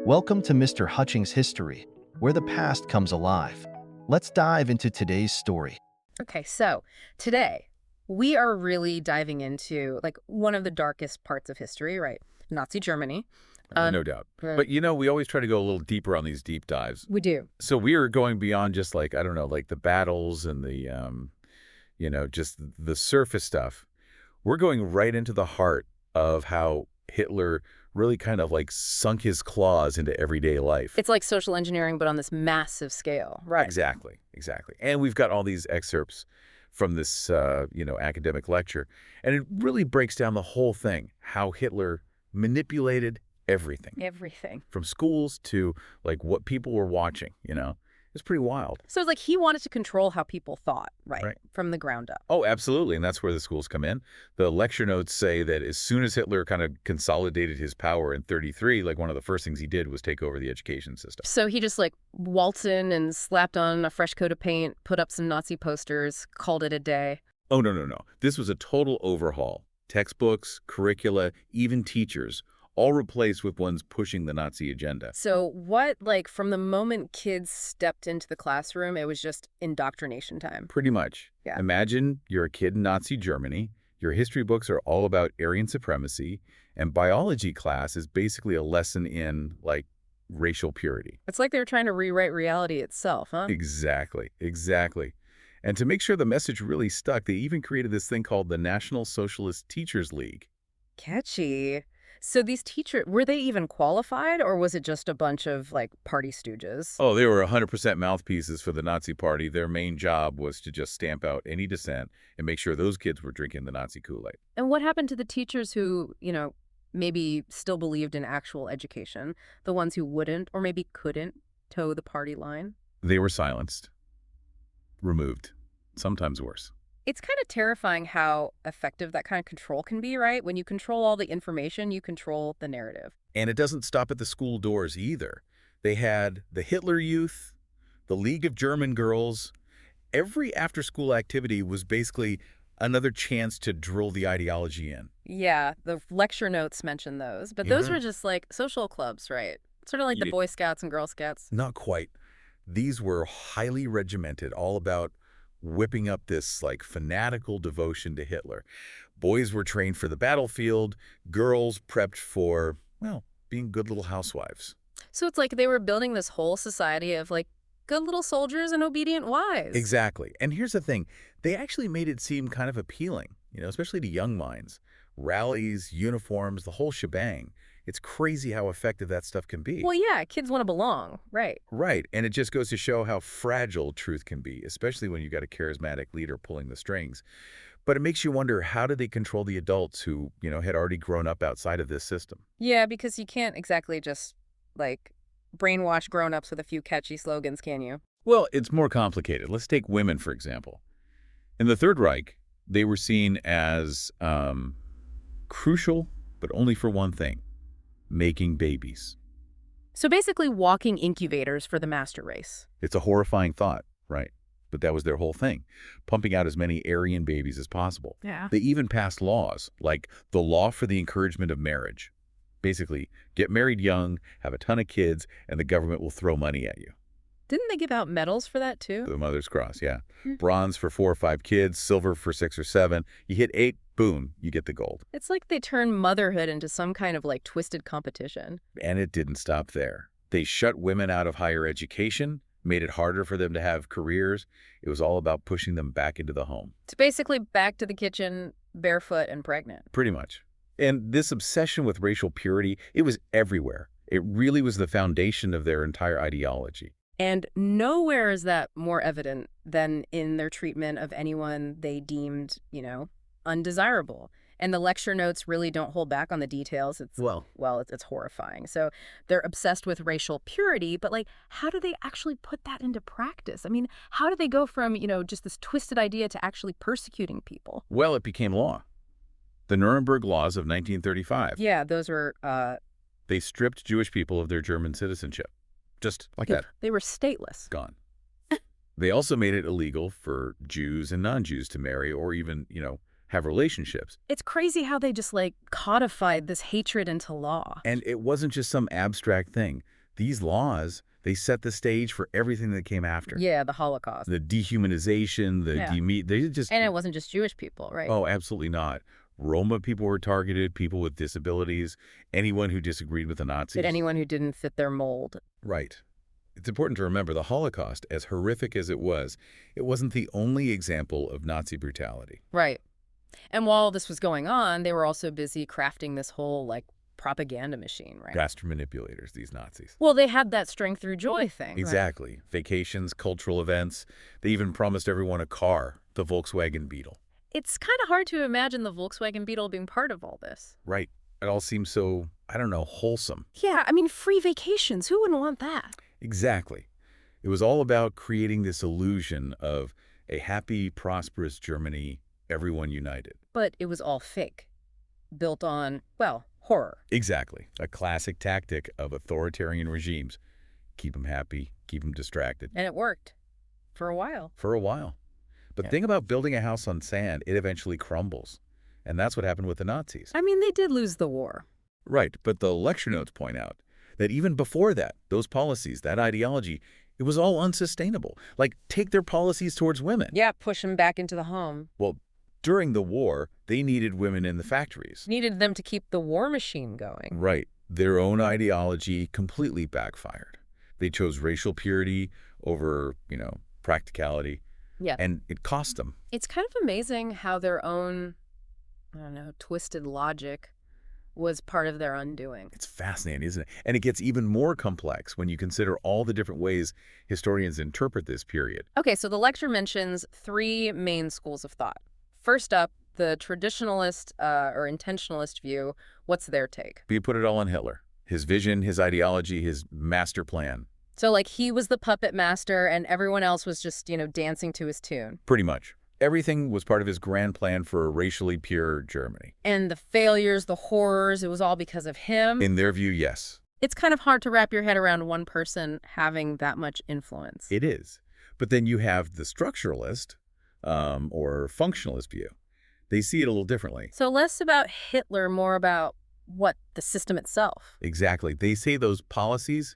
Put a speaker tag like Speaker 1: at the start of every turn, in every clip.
Speaker 1: Welcome to Mr. Hutchings History, where the past comes alive. Let's dive into today's story.
Speaker 2: Okay, so today we are really diving into like one of the darkest parts of history, right? Nazi Germany.
Speaker 3: No doubt.
Speaker 2: Uh,
Speaker 3: But, we always try to go a little deeper on these deep dives.
Speaker 2: we do.
Speaker 3: So we are going beyond just like, I don't know, like the battles and the, just the surface stuff. We're going right into the heart of how Hitler really kind of like sunk his claws into everyday life.
Speaker 2: It's like social engineering, but on this massive scale, right?
Speaker 3: Exactly, exactly. And we've got all these excerpts from this, academic lecture. And it really breaks down the whole thing, how Hitler manipulated everything.
Speaker 2: Everything.
Speaker 3: From schools to like what people were watching, It's pretty wild.
Speaker 2: So it's like he wanted to control how people thought, right?
Speaker 3: Right.
Speaker 2: From the ground up.
Speaker 3: Oh, absolutely. And that's where the schools come in. The lecture notes say that as soon as Hitler kind of consolidated his power in 1933, like one of the first things he did was take over the education system.
Speaker 2: So he just like waltzed in and slapped on a fresh coat of paint, put up some Nazi posters, called it a day.
Speaker 3: Oh, no, no, no. This was a total overhaul. Textbooks, curricula, even teachers, all replaced with ones pushing the Nazi agenda.
Speaker 2: So what, like, from the moment kids stepped into the classroom, it was just indoctrination time.
Speaker 3: Pretty much.
Speaker 2: Yeah.
Speaker 3: Imagine you're a kid in Nazi Germany. Your history books are all about Aryan supremacy, and biology class is basically a lesson in, like, racial purity.
Speaker 2: It's like they were trying to rewrite reality itself, huh?
Speaker 3: Exactly, exactly. And to make sure the message really stuck, they even created this thing called the National Socialist Teachers League.
Speaker 2: Catchy. So these teachers, were they even qualified, or was it just a bunch of, like, party stooges?
Speaker 3: Oh, they were 100% mouthpieces for the Nazi Party. Their main job was to just stamp out any dissent and make sure those kids were drinking the Nazi Kool-Aid.
Speaker 2: And what happened to the teachers who, maybe still believed in actual education, the ones who wouldn't or maybe couldn't toe the party line?
Speaker 3: They were silenced, removed, sometimes worse.
Speaker 2: It's kind of terrifying how effective that kind of control can be, right? When you control all the information, you control the narrative.
Speaker 3: And it doesn't stop at the school doors either. They had the Hitler Youth, the League of German Girls. Every after-school activity was basically another chance to drill the ideology in.
Speaker 2: Yeah, the lecture notes mention those, but those were just like social clubs, right? Sort of like the Boy Scouts and Girl Scouts.
Speaker 3: Not quite. These were highly regimented, all about whipping up this like fanatical devotion to Hitler. Boys were trained for the battlefield, girls prepped for, well, being good little housewives.
Speaker 2: So it's like they were building this whole society of like good little soldiers and obedient wives.
Speaker 3: Exactly. And here's the thing. They actually made it seem kind of appealing, especially to young minds. Rallies, uniforms, the whole shebang. It's crazy how effective that stuff can be.
Speaker 2: Well, yeah, kids want to belong, right?
Speaker 3: Right. And it just goes to show how fragile truth can be, especially when you got a charismatic leader pulling the strings. But it makes you wonder, how did they control the adults who, had already grown up outside of this system?
Speaker 2: Yeah, because you can't exactly just, like, brainwash grown-ups with a few catchy slogans, can you?
Speaker 3: Well, it's more complicated. Let's take women, for example. In the Third Reich, they were seen as crucial, but only for one thing: making babies.
Speaker 2: So basically walking incubators for the master race.
Speaker 3: It's a horrifying thought, right? But that was their whole thing, pumping out as many Aryan babies as possible.
Speaker 2: Yeah.
Speaker 3: They even passed laws, like the Law for the Encouragement of Marriage. Basically, get married young, have a ton of kids, and the government will throw money at you.
Speaker 2: Didn't they give out medals for that, too?
Speaker 3: The Mother's Cross, yeah.
Speaker 2: Hmm.
Speaker 3: Bronze for 4 or 5 kids, silver for 6 or 7. You hit 8, boom, you get the gold.
Speaker 2: It's like they turned motherhood into some kind of, like, twisted competition.
Speaker 3: And it didn't stop there. They shut women out of higher education, made it harder for them to have careers. It was all about pushing them back into the home.
Speaker 2: It's basically back to the kitchen, barefoot and pregnant.
Speaker 3: Pretty much. And this obsession with racial purity, it was everywhere. It really was the foundation of their entire ideology.
Speaker 2: And nowhere is that more evident than in their treatment of anyone they deemed, undesirable. And the lecture notes really don't hold back on the details. It's horrifying. So they're obsessed with racial purity, but like, how do they actually put that into practice? I mean, how do they go from, just this twisted idea to actually persecuting people?
Speaker 3: Well, it became law. The Nuremberg Laws of 1935.
Speaker 2: Yeah, those were...
Speaker 3: They stripped Jewish people of their German citizenship. Just like that.
Speaker 2: They were stateless.
Speaker 3: Gone. They also made it illegal for Jews and non-Jews to marry or even, have relationships.
Speaker 2: It's crazy how they just, like, codified this hatred into law.
Speaker 3: And it wasn't just some abstract thing. These laws, they set the stage for everything that came after.
Speaker 2: Yeah, the Holocaust.
Speaker 3: The dehumanization, they just...
Speaker 2: And it wasn't just Jewish people, right?
Speaker 3: Oh, absolutely not. Roma people were targeted, people with disabilities, anyone who disagreed with the Nazis.
Speaker 2: Did anyone who didn't fit their mold.
Speaker 3: Right. It's important to remember the Holocaust, as horrific as it wasn't the only example of Nazi brutality.
Speaker 2: Right. And while this was going on, they were also busy crafting this whole, like, propaganda machine, right?
Speaker 3: Master manipulators, these Nazis.
Speaker 2: Well, they had that strength through joy thing.
Speaker 3: Exactly.
Speaker 2: Right?
Speaker 3: Vacations, cultural events. They even promised everyone a car, the Volkswagen Beetle.
Speaker 2: It's kind of hard to imagine the Volkswagen Beetle being part of all this.
Speaker 3: Right. It all seems so, I don't know, wholesome.
Speaker 2: Yeah, I mean, free vacations. Who wouldn't want that?
Speaker 3: Exactly. It was all about creating this illusion of a happy, prosperous Germany, everyone united.
Speaker 2: But it was all fake. Built on, well, horror.
Speaker 3: Exactly. A classic tactic of authoritarian regimes. Keep them happy, keep them distracted.
Speaker 2: And it worked. For a while.
Speaker 3: For a while. But think about building a house on sand. It eventually crumbles. And that's what happened with the Nazis.
Speaker 2: I mean, they did lose the war.
Speaker 3: Right. But the lecture notes point out that even before that, those policies, that ideology, it was all unsustainable. Like, take their policies towards women.
Speaker 2: Yeah, push them back into the home.
Speaker 3: Well, during the war, they needed women in the factories.
Speaker 2: Needed them to keep the war machine going.
Speaker 3: Right. Their own ideology completely backfired. They chose racial purity over, practicality.
Speaker 2: Yeah.
Speaker 3: And it cost them.
Speaker 2: It's kind of amazing how their own, twisted logic was part of their undoing.
Speaker 3: It's fascinating, isn't it? And it gets even more complex when you consider all the different ways historians interpret this period.
Speaker 2: Okay, so the lecture mentions 3 main schools of thought. First up, the traditionalist or intentionalist view. What's their take?
Speaker 3: You put it all on Hitler. His vision, his ideology, his master plan.
Speaker 2: So, like, he was the puppet master and everyone else was just, dancing to his tune.
Speaker 3: Pretty much. Everything was part of his grand plan for a racially pure Germany.
Speaker 2: And the failures, the horrors, it was all because of him.
Speaker 3: In their view, yes.
Speaker 2: It's kind of hard to wrap your head around one person having that much influence.
Speaker 3: It is. But then you have the structuralist or functionalist view. They see it a little differently.
Speaker 2: So less about Hitler, more about the system itself.
Speaker 3: Exactly. They say those policies,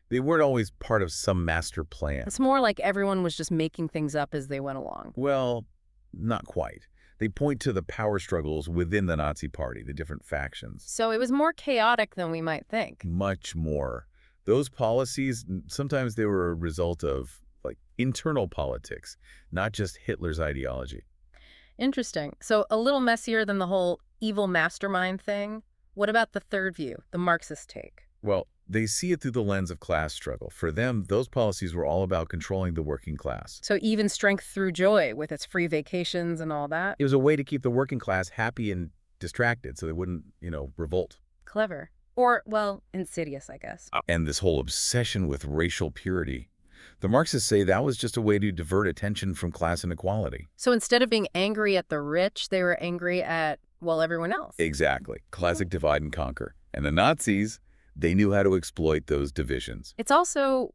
Speaker 3: they weren't always part of some master plan.
Speaker 2: It's more like everyone was just making things up as they went along.
Speaker 3: Well, not quite. They point to the power struggles within the Nazi Party, the different factions.
Speaker 2: So it was more chaotic than we might think.
Speaker 3: Much more. Those policies, sometimes they were a result of, internal politics, not just Hitler's ideology.
Speaker 2: Interesting. So a little messier than the whole evil mastermind thing. What about the third view, the Marxist take?
Speaker 3: Well, they see it through the lens of class struggle. For them, those policies were all about controlling the working class.
Speaker 2: So even strength through joy with its free vacations and all that?
Speaker 3: It was a way to keep the working class happy and distracted so they wouldn't, revolt.
Speaker 2: Clever. Or, well, insidious, I guess.
Speaker 3: And this whole obsession with racial purity. The Marxists say that was just a way to divert attention from class inequality.
Speaker 2: So instead of being angry at the rich, they were angry at, everyone else.
Speaker 3: Exactly. Classic divide and conquer. And the Nazis, they knew how to exploit those divisions.
Speaker 2: It's also,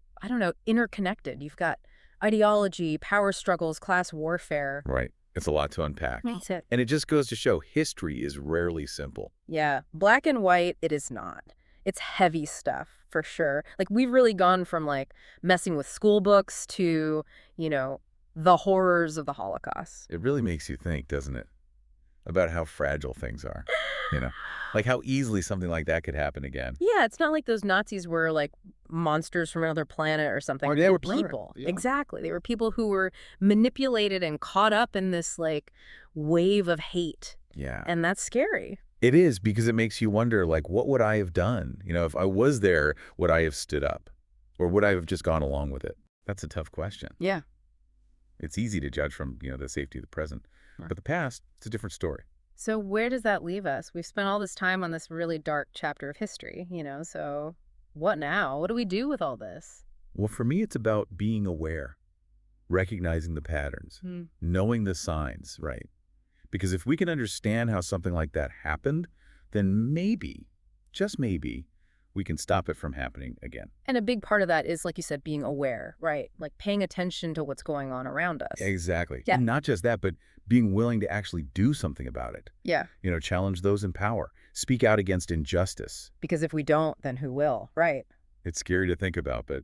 Speaker 2: interconnected. You've got ideology, power struggles, class warfare.
Speaker 3: Right. It's a lot to unpack.
Speaker 2: That's it.
Speaker 3: And it just goes to show history is rarely simple.
Speaker 2: Yeah. Black and white, it is not. It's heavy stuff, for sure. Like, we've really gone from, messing with school books to, the horrors of the Holocaust.
Speaker 3: It really makes you think, doesn't it? About how fragile things are, Like how easily something like that could happen again.
Speaker 2: Yeah, it's not like those Nazis were, monsters from another planet or something.
Speaker 3: Or they were
Speaker 2: people.
Speaker 3: Yeah.
Speaker 2: Exactly. They were people who were manipulated and caught up in this, wave of hate.
Speaker 3: Yeah.
Speaker 2: And that's scary.
Speaker 3: It is, because it makes you wonder, what would I have done? If I was there, would I have stood up? Or would I have just gone along with it? That's a tough question.
Speaker 2: Yeah.
Speaker 3: It's easy to judge from, the safety of the present.
Speaker 2: Right.
Speaker 3: But the past, it's a different story.
Speaker 2: So where does that leave us? We've spent all this time on this really dark chapter of history, so what now? What do we do with all this?
Speaker 3: Well, for me, it's about being aware, recognizing the patterns, knowing the signs, right? Because if we can understand how something like that happened, then maybe, just maybe, we can stop it from happening again.
Speaker 2: And a big part of that is, like you said, being aware, right? Like paying attention to what's going on around us.
Speaker 3: Exactly.
Speaker 2: Yeah.
Speaker 3: And not just that, but being willing to actually do something about it.
Speaker 2: Yeah.
Speaker 3: Challenge those in power. Speak out against injustice.
Speaker 2: Because if we don't, then who will, right?
Speaker 3: It's scary to think about, but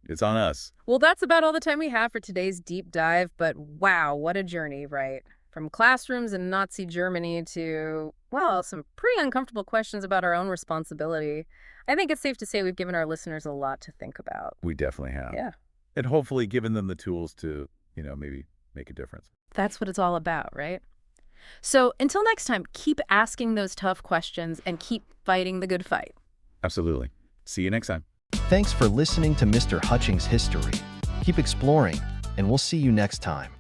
Speaker 3: it's on us.
Speaker 2: Well, that's about all the time we have for today's deep dive, but wow, what a journey, right? From classrooms in Nazi Germany to, well, some pretty uncomfortable questions about our own responsibility. I think it's safe to say we've given our listeners a lot to think about.
Speaker 3: We definitely have.
Speaker 2: Yeah.
Speaker 3: And hopefully given them the tools to, maybe make a difference.
Speaker 2: That's what it's all about, right? So until next time, keep asking those tough questions and keep fighting the good fight.
Speaker 3: Absolutely. See you next time.
Speaker 1: Thanks for listening to Mr. Hutchings History. Keep exploring, and we'll see you next time.